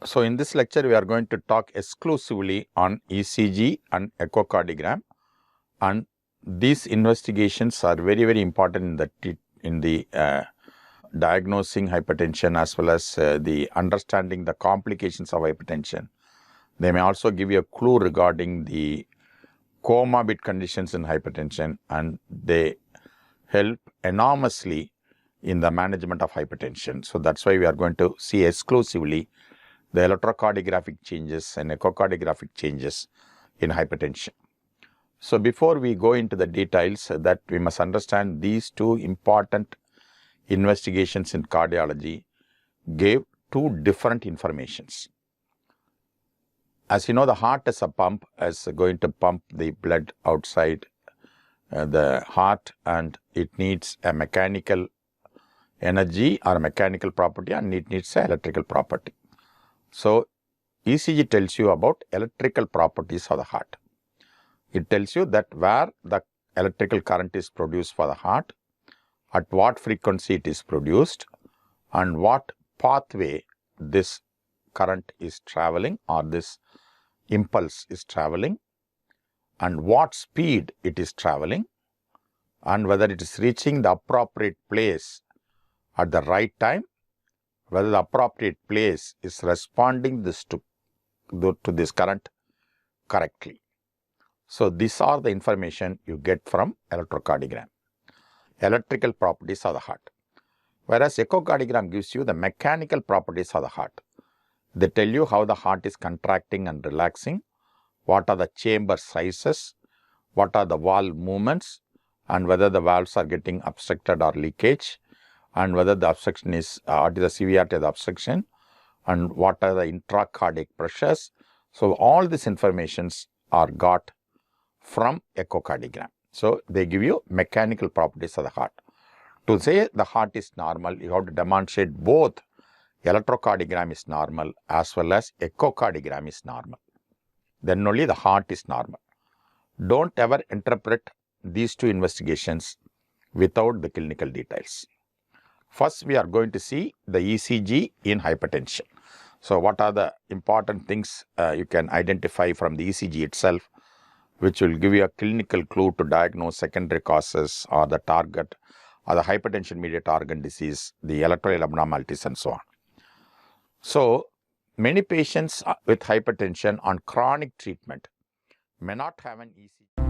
So in this lecture, we are going to talk exclusively on ECG and echocardiogram, and these investigations are very, very important in the diagnosing hypertension as well as the understanding the complications of hypertension. They may also give you a clue regarding the comorbid conditions in hypertension, and they help enormously in the management of hypertension. So that's why we are going to see exclusively the electrocardiographic changes and echocardiographic changes in hypertension. So before we go into the details, that we must understand these two important investigations in cardiology gave two different informations. As you know, the heart is a pump, is going to pump the blood outside the heart, and it needs a mechanical energy or a mechanical property, and it needs an electrical property. So ECG tells you about electrical properties of the heart. It tells you that where the electrical current is produced for the heart, at what frequency it is produced, and what pathway this current is traveling or this impulse is traveling, and what speed it is traveling, and whether it is reaching the appropriate place at the right time, whether the appropriate place is responding to this current correctly. So these are the information you get from electrocardiogram, electrical properties of the heart. Whereas echocardiogram gives you the mechanical properties of the heart. They tell you how the heart is contracting and relaxing, what are the chamber sizes, what are the valve movements, and whether the valves are getting obstructed or leakage, and whether the obstruction is, what is the severity of the obstruction, and what are the intracardiac pressures. So all these informations are got from echocardiogram. So they give you mechanical properties of the heart. To say the heart is normal, you have to demonstrate both electrocardiogram is normal as well as echocardiogram is normal. Then only the heart is normal. Don't ever interpret these two investigations without the clinical details. First, we are going to see the ECG in hypertension. So what are the important things you can identify from the ECG itself, which will give you a clinical clue to diagnose secondary causes or the target or the hypertension mediated organ disease, the electrolyte abnormalities, and so on. So many patients with hypertension on chronic treatment may not have an ECG.